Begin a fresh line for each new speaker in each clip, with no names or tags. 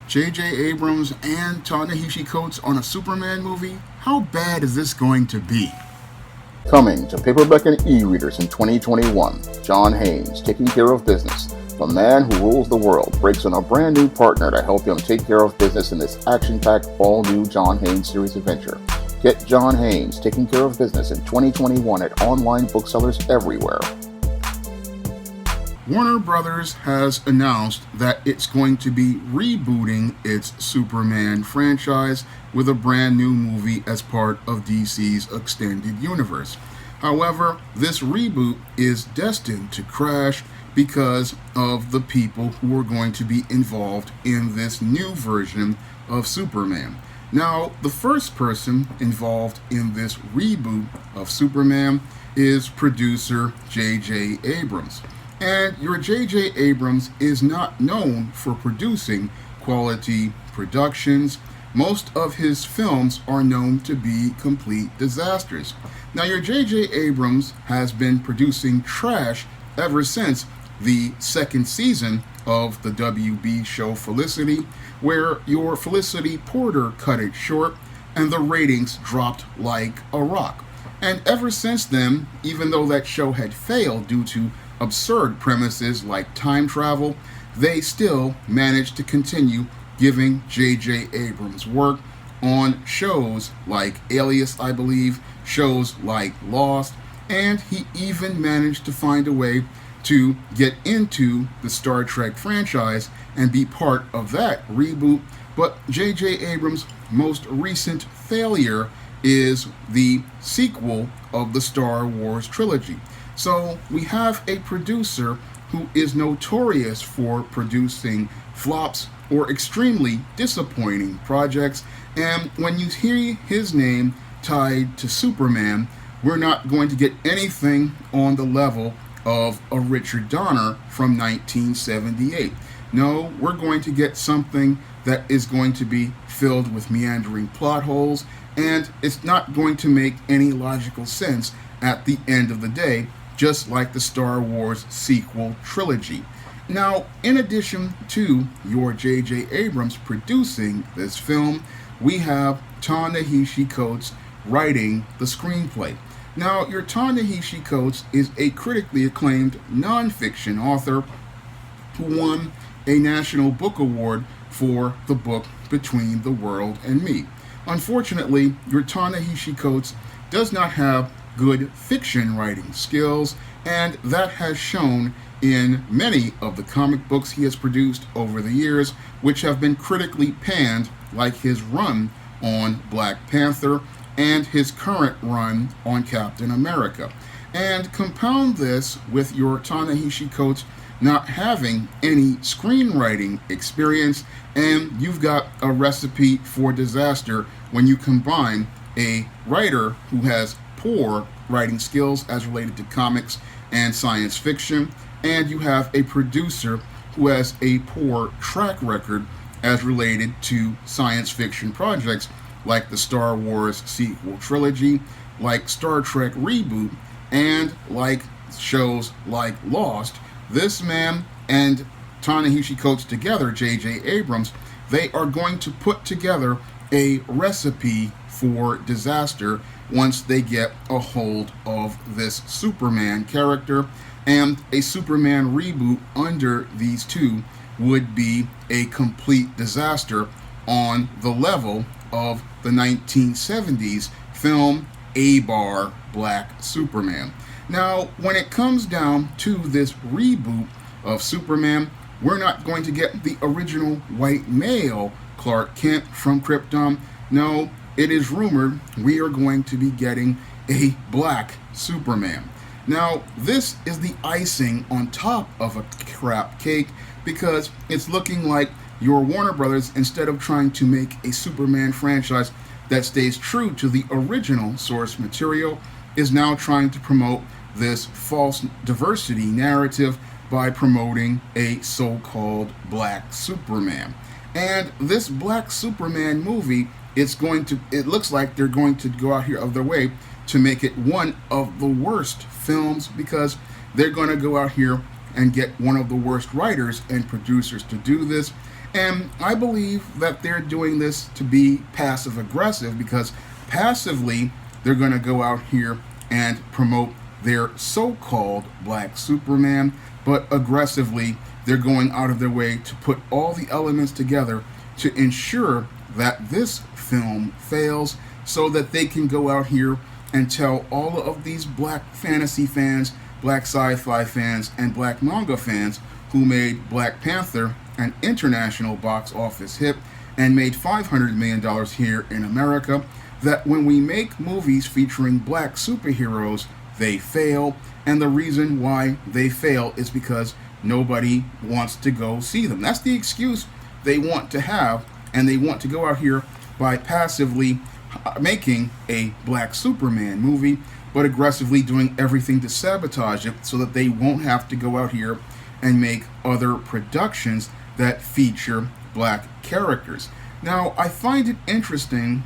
J.J. Abrams and Ta-Nehisi Coates on a Superman movie? How bad is this going to be?
Coming to paperback and e-readers in 2021, John Haynes, Taking Care of Business. The man who rules the world breaks on a brand new partner to help him take care of business in this action-packed, all-new John Haynes series adventure. Get John Haynes, Taking Care of Business in 2021 at online booksellers everywhere.
Warner Brothers has announced that it's going to be rebooting its Superman franchise with a brand new movie as part of DC's extended universe. However, this reboot is destined to crash because of the people who are going to be involved in this new version of Superman. Now, the first person involved in this reboot of Superman is producer J.J. Abrams. And your J.J. Abrams is not known for producing quality productions. Most of his films are known to be complete disasters. Now, your J.J. Abrams has been producing trash ever since the second season of the WB show Felicity, where your Felicity Porter cut it short and the ratings dropped like a rock. And ever since then, even though that show had failed due to absurd premises like time travel, they still managed to continue giving J.J. Abrams work on shows like Alias, I believe, shows like Lost, and he even managed to find a way to get into the Star Trek franchise and be part of that reboot. But J.J. Abrams' most recent failure is the sequel of the Star Wars trilogy. So we have a producer who is notorious for producing flops or extremely disappointing projects, and when you hear his name tied to Superman, we're not going to get anything on the level of a Richard Donner from 1978. No, we're going to get something that is going to be filled with meandering plot holes, and it's not going to make any logical sense at the end of the day, just like the Star Wars sequel trilogy. Now, in addition to your J.J. Abrams producing this film, we have Ta-Nehisi Coates writing the screenplay. Now, your Ta-Nehisi Coates is a critically acclaimed nonfiction author who won a National Book Award for the book Between the World and Me. Unfortunately, your Ta-Nehisi Coates does not have good fiction writing skills, and that has shown in many of the comic books he has produced over the years, which have been critically panned, like his run on Black Panther and his current run on Captain America. And compound this with your Ta-Nehisi Coates not having any screenwriting experience, and you've got a recipe for disaster when you combine a writer who has poor writing skills as related to comics and science fiction, and you have a producer who has a poor track record as related to science fiction projects like the Star Wars sequel trilogy, like Star Trek Reboot, and like shows like Lost. This man and Ta-Nehisi Coates together, J.J. Abrams, they are going to put together a recipe for disaster once they get a hold of this Superman character, and a Superman reboot under these two would be a complete disaster on the level of the 1970s film A-Bar Black Superman. Now, when it comes down to this reboot of Superman, we're not going to get the original white male Clark Kent from Krypton. No, it is rumored we are going to be getting a black Superman. Now, this is the icing on top of a crap cake, because it's looking like your Warner Brothers, instead of trying to make a Superman franchise that stays true to the original source material, is now trying to promote this false diversity narrative by promoting a so-called black Superman. And this black Superman movie, it looks like they're going to go out here of their way to make it one of the worst films, because they're going to go out here and get one of the worst writers and producers to do this. And I believe that they're doing this to be passive aggressive, because passively they're going to go out here and promote their so-called black Superman, but aggressively they're going out of their way to put all the elements together to ensure that this film fails, so that they can go out here and tell all of these black fantasy fans, black sci-fi fans, and black manga fans who made Black Panther an international box office hit and made $500 million here in America, that when we make movies featuring black superheroes, they fail. And the reason why they fail is because nobody wants to go see them. That's the excuse they want to have, and they want to go out here by passively making a black Superman movie, but aggressively doing everything to sabotage it so that they won't have to go out here and make other productions that feature black characters. Now, I find it interesting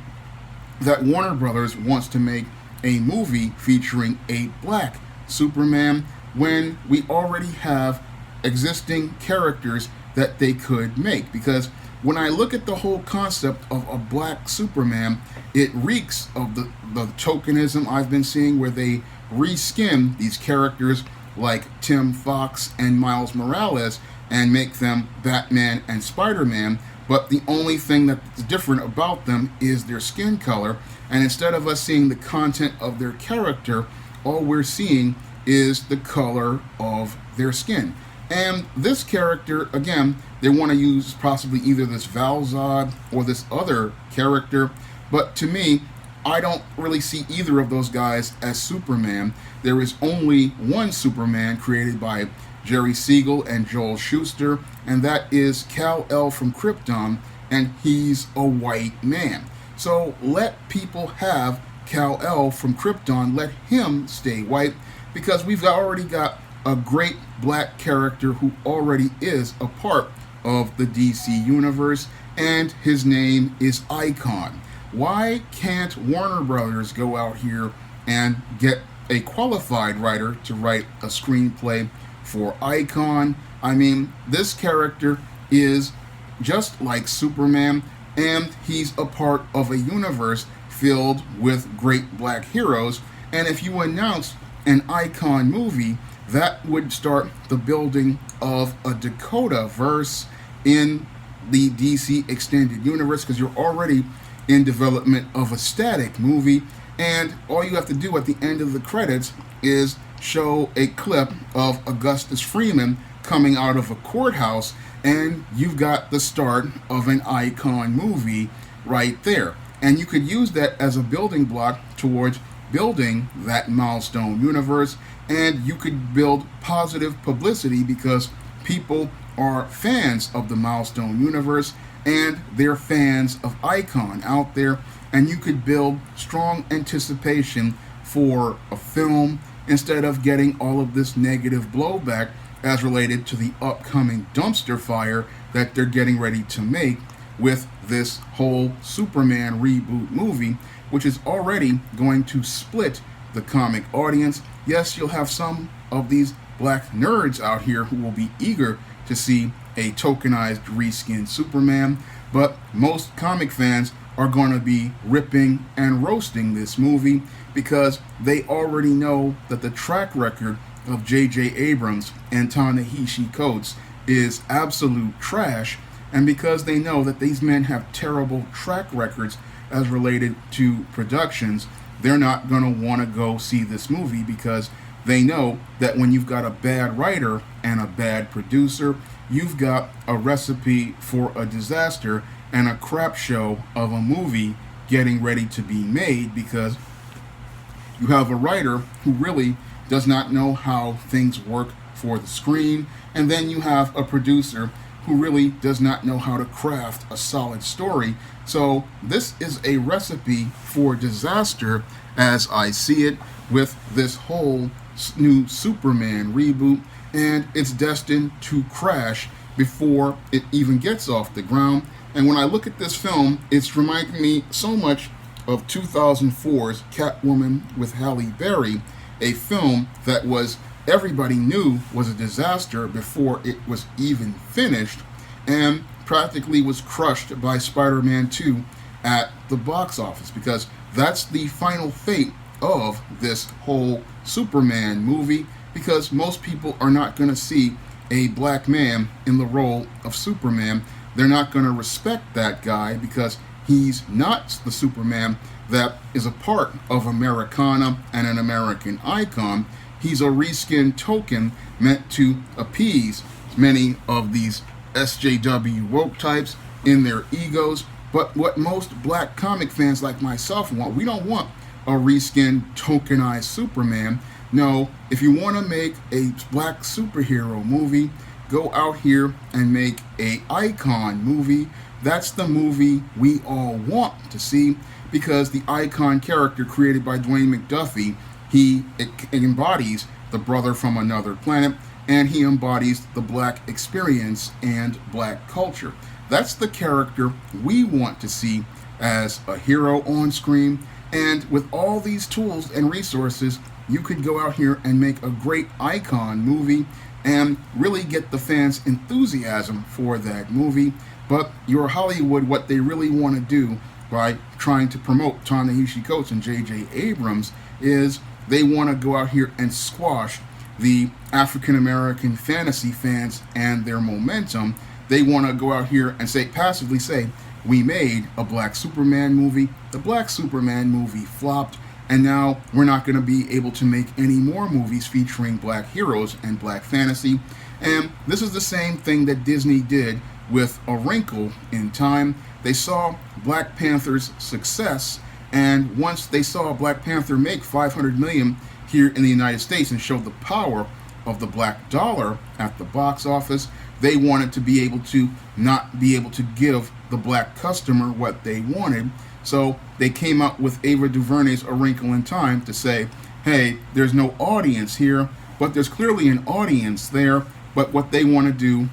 that Warner Brothers wants to make a movie featuring a black Superman when we already have existing characters that they could make. Because when I look at the whole concept of a black Superman, it reeks of the tokenism I've been seeing, where they reskin these characters like Tim Fox and Miles Morales and make them Batman and Spider-Man, but the only thing that's different about them is their skin color. And instead of us seeing the content of their character, all we're seeing is the color of their skin. And this character, again, they want to use possibly either this Val-Zod or this other character, but to me, I don't really see either of those guys as Superman. There is only one Superman created by Jerry Siegel and Joel Shuster, and that is Kal-El from Krypton, and he's a white man. So let people have Kal-El from Krypton, let him stay white, because we've already got a great black character who already is a part of the DC universe, and his name is Icon. Why can't Warner Brothers go out here and get a qualified writer to write a screenplay for Icon? I mean, this character is just like Superman, and he's a part of a universe filled with great black heroes. And if you announce an Icon movie, that would start the building of a Dakota verse in the DC extended universe, because you're already in development of a Static movie, and all you have to do at the end of the credits is show a clip of Augustus Freeman coming out of a courthouse, and you've got the start of an Icon movie right there. And you could use that as a building block towards building that milestone universe, and you could build positive publicity because people are fans of the milestone universe and they're fans of Icon out there, and you could build strong anticipation for a film instead of getting all of this negative blowback as related to the upcoming dumpster fire that they're getting ready to make with this whole Superman reboot movie, which is already going to split the comic audience. Yes, you'll have some of these black nerds out here who will be eager to see a tokenized reskinned Superman, but most comic fans are going to be ripping and roasting this movie because they already know that the track record of J.J. Abrams and Ta-Nehisi Coates is absolute trash, and because they know that these men have terrible track records as related to productions, they're not going to want to go see this movie, because they know that when you've got a bad writer and a bad producer, you've got a recipe for a disaster and a crap show of a movie getting ready to be made, because you have a writer who really does not know how things work for the screen, and then you have a producer who really does not know how to craft a solid story. So this is a recipe for disaster as I see it with this whole new Superman reboot, and it's destined to crash before it even gets off the ground. And when I look at this film, it's reminding me so much of 2004's Catwoman with Halle Berry, a film that was everybody knew was a disaster before it was even finished. And practically was crushed by Spider-Man 2 at the box office, because that's the final fate of this whole Superman movie, because most people are not going to see a black man in the role of Superman. They're not going to respect that guy because he's not the Superman that is a part of Americana and an American icon. He's a reskin token meant to appease many of these SJW woke types in their egos. But what most black comic fans like myself want, we don't want a reskin tokenized Superman. No, if you want to make a black superhero movie, go out here and make a icon movie. That's the movie we all want to see, because the icon character created by Dwayne McDuffie, he embodies the brother from another planet, and he embodies the black experience and black culture. That's the character we want to see as a hero on screen. And with all these tools and resources, you could go out here and make a great icon movie and really get the fans' enthusiasm for that movie. But your Hollywood, what they really want to do by trying to promote Ta-Nehisi Coates and J.J. Abrams is they want to go out here and squash the African American fantasy fans and their momentum. They want to go out here and passively say, we made a black Superman movie. The black Superman movie flopped, and now we're not going to be able to make any more movies featuring black heroes and black fantasy. And this is the same thing that Disney did with A Wrinkle in Time. They saw Black Panther's success, and once they saw Black Panther make $500 million here in the United States and showed the power of the black dollar at the box office, they wanted to be able to not be able to give the black customer what they wanted. So they came up with Ava DuVernay's A Wrinkle in Time to say, hey, there's no audience here, but there's clearly an audience there. But what they want to do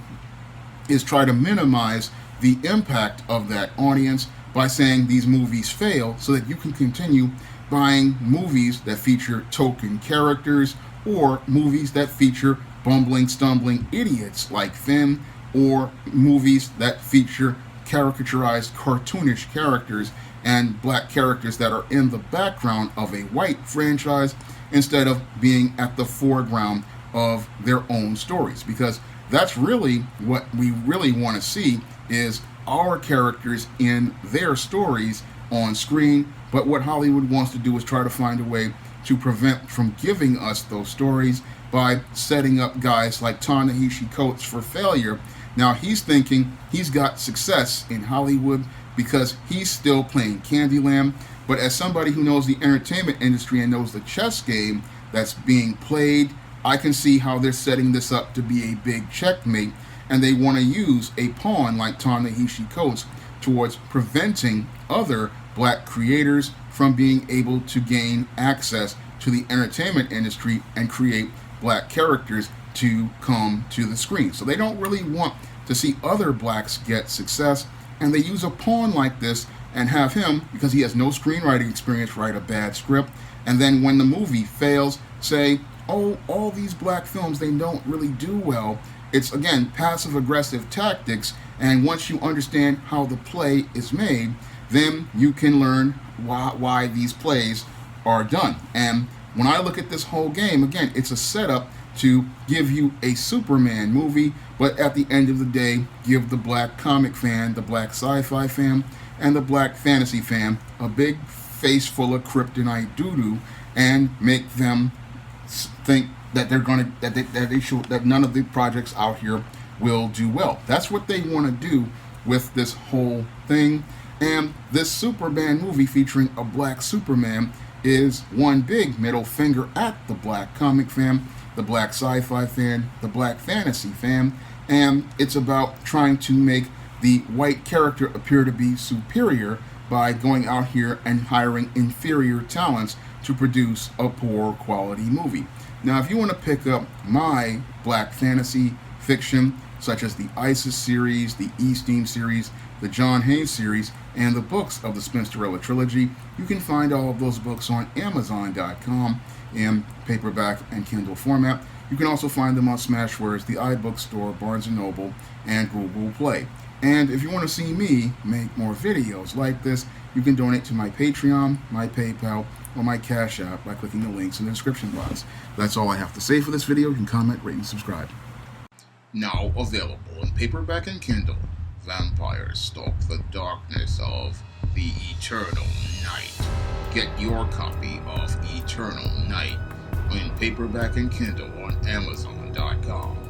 is try to minimize the impact of that audience by saying these movies fail, so that you can continue buying movies that feature token characters, or movies that feature bumbling, stumbling idiots like Finn, or movies that feature caricaturized, cartoonish characters and black characters that are in the background of a white franchise instead of being at the foreground of their own stories. Because that's really what we really want to see, is our characters in their stories on screen. But what Hollywood wants to do is try to find a way to prevent from giving us those stories by setting up guys like Ta-Nehisi Coates for failure. Now he's thinking he's got success in Hollywood because he's still playing Candyland. But as somebody who knows the entertainment industry and knows the chess game that's being played, I can see how they're setting this up to be a big checkmate, and they want to use a pawn like Ta-Nehisi Coates towards preventing other black creators from being able to gain access to the entertainment industry and create black characters to come to the screen. So they don't really want to see other blacks get success, and they use a pawn like this and have him, because he has no screenwriting experience, write a bad script, and then when the movie fails, say, oh, all these black films, they don't really do well. It's, again, passive-aggressive tactics, and once you understand how the play is made, then you can learn why these plays are done. And when I look at this whole game, again, it's a setup to give you a Superman movie, but at the end of the day, give the black comic fan, the black sci-fi fan, and the black fantasy fan a big face full of kryptonite doo-doo, and make them think that they're gonna that none of the projects out here will do well. That's what they want to do with this whole thing. And this Superman movie featuring a black Superman is one big middle finger at the black comic fan, the black sci-fi fan, the black fantasy fan, and it's about trying to make the white character appear to be superior by going out here and hiring inferior talents to produce a poor quality movie. Now, if you want to pick up my black fantasy fiction, such as the ISIS series, the E-Steam series, the John Haynes series, and the books of the Spinsterella trilogy, you can find all of those books on Amazon.com in paperback and Kindle format. You can also find them on Smashwords, the iBookstore, Barnes & Noble, and Google Play. And if you want to see me make more videos like this, you can donate to my Patreon, my PayPal, or my Cash App by clicking the links in the description box. That's all I have to say for this video. You can comment, rate, and subscribe. Now available in paperback and Kindle, Vampires Stalk the Darkness of the Eternal Night. Get your copy of Eternal Night in paperback and Kindle on Amazon.com.